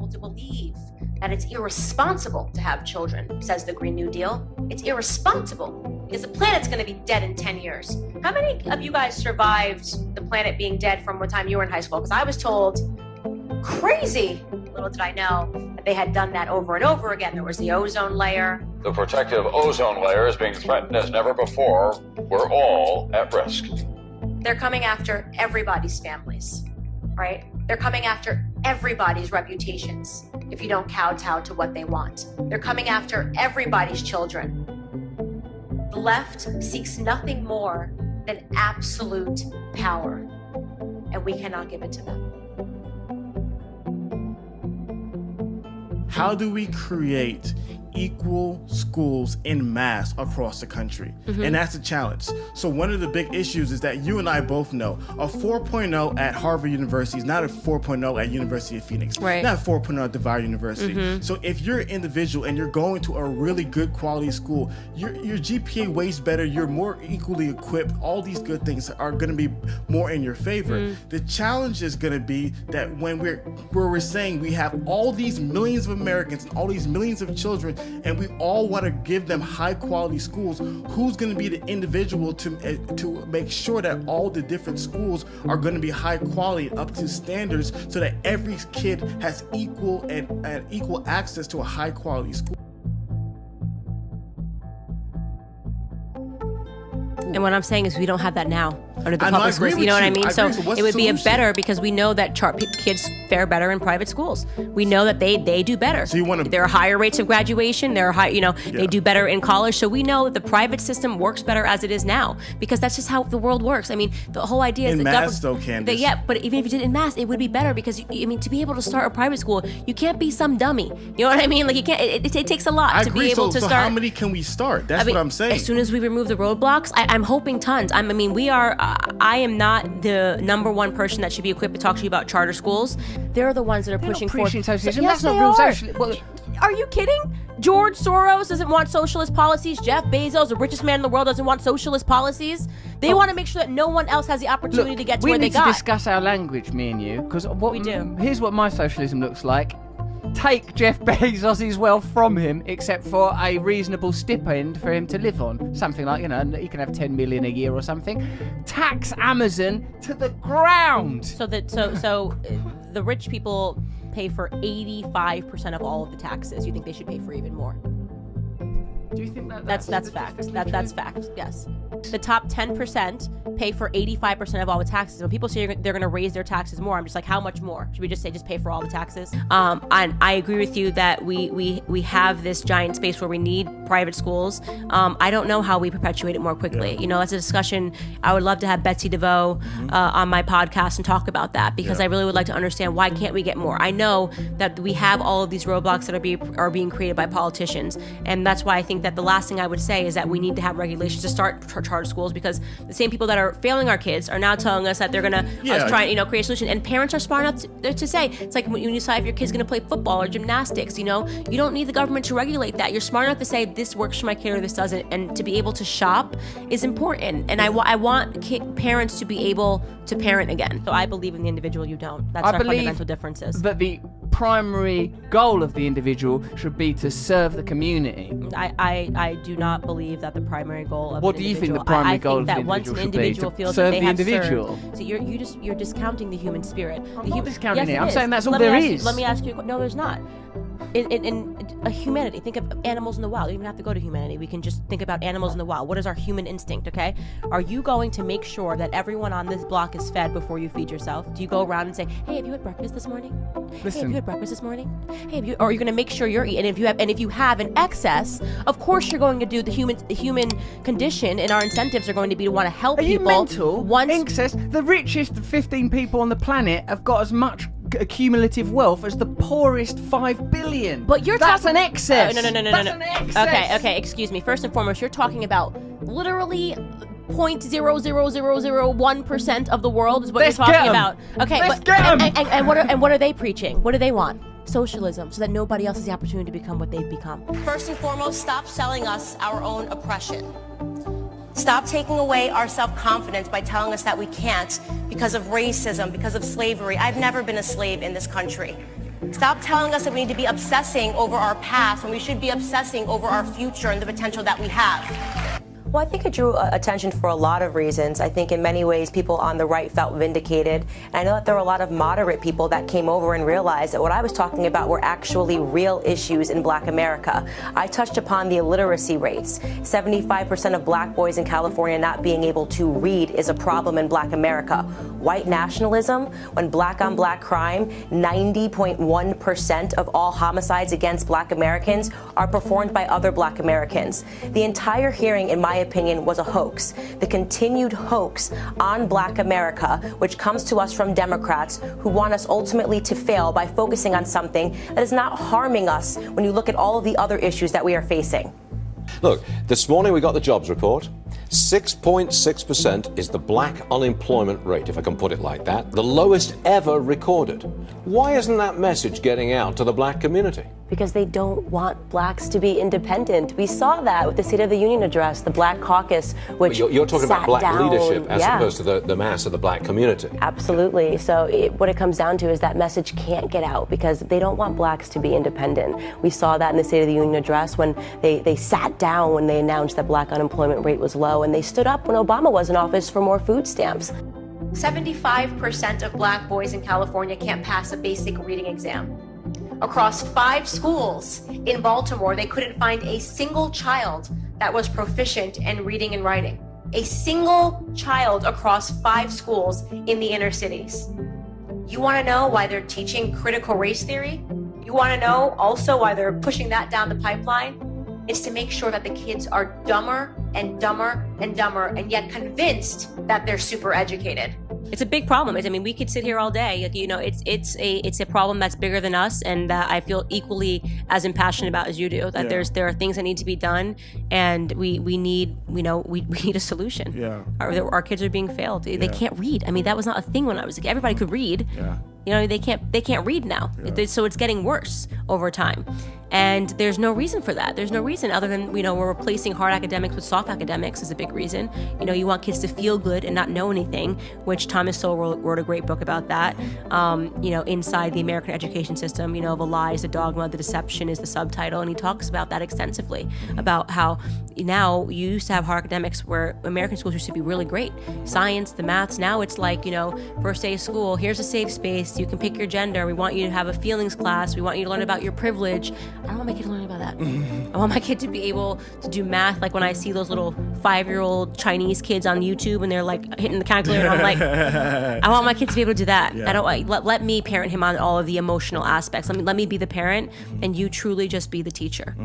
people to believe that it's irresponsible to have children, says the Green New Deal. It's irresponsible because the planet's going to be dead in 10 years. How many of you guys survived the planet being dead from what time you were in high school? Because I was told, crazy. Little did I know that they had done that over and over again. There was the ozone layer. The protective ozone layer is being threatened as never before. We're all at risk. They're coming after everybody's families, right? They're coming after everybody's reputations if you don't kowtow to what they want. They're coming after everybody's children. The left seeks nothing more than absolute power, and we cannot give it to them. How do we create equal schools en masse across the country? And that's a challenge. So one of the big issues is that you and I both know a 4.0 at Harvard University is not a 4.0 at University of Phoenix, right? Not a 4.0 at DeVry University. So if you're an individual and you're going to a really good quality school, your GPA weighs better, you're more equally equipped, all these good things are going to be more in your favor. The challenge is going to be that when we're saying we have all these millions of Americans and all these millions of children, and we all want to give them high quality schools, who's going to be the individual to make sure that all the different schools are going to be high quality and up to standards so that every kid has equal access to a high quality school? And what I'm saying is we don't have that now under the I know, public I agree schools. with You know what I you. mean? I So agree. So what's it would the be a solution? better, because we know that kids fare better in private schools. We know that they do better. So you want to? There are higher rates of graduation. There are high, they do better in college. So we know that the private system works better as it is now, because that's just how the world works. I mean, the whole idea is In the mass, though, Candace. Yeah, but even if you did it in mass, it would be better, because to be able to start a private school, you can't be some dummy. You know what I mean? Like you can't. It takes a lot I to agree. be able to so start. how many can we start? That's I mean, what I'm saying. As soon as we remove the roadblocks, I'm hoping tons. I am not the number one person that should be equipped to talk to you about charter schools. They're the ones that are pushing forward. socialism. Yes, That's not they real are. socialism. Well, Are you kidding? George Soros doesn't want socialist policies. Jeff Bezos, the richest man in the world, doesn't want socialist policies. They want to make sure that no one else has the opportunity to get to where they got. We need to discuss our language, me and you, because We do. Here's what my socialism looks like. Take Jeff Bezos' wealth from him, except for a reasonable stipend for him to live on. Something like, he can have 10 million a year or something. Tax Amazon to the ground. So the rich people pay for 85% of all of the taxes. You think they should pay for even more? Do you think That's fact. That's fact. Yes. The top 10% pay for 85% of all the taxes. When people say they're going to raise their taxes more, I'm just like, how much more? Should we just say just pay for all the taxes? And I agree with you that we have this giant space where we need private schools. I don't know how we perpetuate it more quickly. That's a discussion. I would love to have Betsy DeVoe on my podcast and talk about that, because I really would like to understand, why can't we get more? I know that we have all of these roadblocks that are being created by politicians, and that's why I think that the last thing I would say is that we need to have regulations to start charter schools, because the same people that are failing our kids are now telling us that they're going to try and create a solution. And parents are smart enough to say, it's like when you decide if your kid's going to play football or gymnastics, you don't need the government to regulate that. You're smart enough to say, this works for my kid or this doesn't, and to be able to shop is important. And I want parents to be able to parent again. So I believe in the individual, you don't. That's our fundamental differences. But the primary goal of the individual should be to serve the community. I do not believe that the primary goal of What an do you think individual, the primary I goal of think the that once an individual should be? individual To feels serve that they the have individual? served, so you're discounting the human spirit. I'm not discounting yes, it. I'm is. saying that's all Let me there ask you- is. Let me ask you. No, there's not. In humanity, think of animals in the wild. You don't even have to go to humanity. We can just think about animals in the wild. What is our human instinct, okay? Are you going to make sure that everyone on this block is fed before you feed yourself? Do you go around and say, hey, have you had breakfast this morning? Hey, have you had breakfast this morning? Hey, or are you going to make sure you're eating? And if you have an excess, of course you're going to do the human condition, and our incentives are going to be to want to help Are you people. mental? Excess. The richest 15 people on the planet have got as much accumulative wealth as the poorest 5 billion. But that's an excess. No. That's an excess. Okay. Excuse me. First and foremost, you're talking about literally 0.00001% of the world is what Let's you're talking get 'em. about. Okay, Let's but get 'em. and what are they preaching? What do they want? Socialism, so that nobody else has the opportunity to become what they've become. First and foremost, stop selling us our own oppression. Stop taking away our self-confidence by telling us that we can't because of racism, because of slavery. I've never been a slave in this country. Stop telling us that we need to be obsessing over our past when we should be obsessing over our future and the potential that we have. Well, I think it drew attention for a lot of reasons. I think in many ways people on the right felt vindicated. And I know that there were a lot of moderate people that came over and realized that what I was talking about were actually real issues in Black America. I touched upon the illiteracy rates. 75% of Black boys in California not being able to read is a problem in Black America. White nationalism, when Black on Black crime, 90.1% of all homicides against Black Americans are performed by other Black Americans. The entire hearing, in my opinion, was a hoax. The continued hoax on Black America, which comes to us from Democrats who want us ultimately to fail by focusing on something that is not harming us when you look at all of the other issues that we are facing. Look, this morning we got the jobs report. 6.6% is the Black unemployment rate, if I can put it like that, the lowest ever recorded. Why isn't that message getting out to the Black community? Because they don't want Blacks to be independent. We saw that with the State of the Union address, the Black Caucus, which You're talking about Black down, leadership as opposed to the mass of the Black community. Absolutely. So what it comes down to is that message can't get out because they don't want Blacks to be independent. We saw that in the State of the Union address when they sat down when they announced that Black unemployment rate was low, and they stood up when Obama was in office for more food stamps. 75% of Black boys in California can't pass a basic reading exam. Across 5 schools in Baltimore, they couldn't find a single child that was proficient in reading and writing. A single child across 5 schools in the inner cities. You want to know why they're teaching critical race theory? You want to know also why they're pushing that down the pipeline? It's to make sure that the kids are dumber and dumber and dumber, and yet convinced that they're super educated. It's a big problem. I mean, we could sit here all day. Like, you know, it's a problem that's bigger than us, and that I feel equally as impassioned about as you do. That there are things that need to be done, and we need we need a solution. Yeah. Our kids are being failed. They can't read. I mean, that was not a thing when I was a kid. Everybody could read. Yeah. You know, they can't read now. So it's getting worse over time. And there's no reason for that. There's no reason other than, we're replacing hard academics with soft academics is a big reason. You want kids to feel good and not know anything, which Thomas Sowell wrote a great book about that. Inside the American education system, the lies, the dogma, the deception is the subtitle. And he talks about that extensively, about how now you used to have hard academics where American schools used to be really great. Science, the maths, now it's like, first day of school, here's a safe space. You can pick your gender. We want you to have a feelings class. We want you to learn about your privilege. I don't want my kid to learn about that. I want my kid to be able to do math. Like when I see those little 5-year-old Chinese kids on YouTube and they're like hitting the calculator, I'm like, I want my kid to be able to do that. Yeah. I don't let me parent him on all of the emotional aspects. Let me be the parent, and you truly just be the teacher.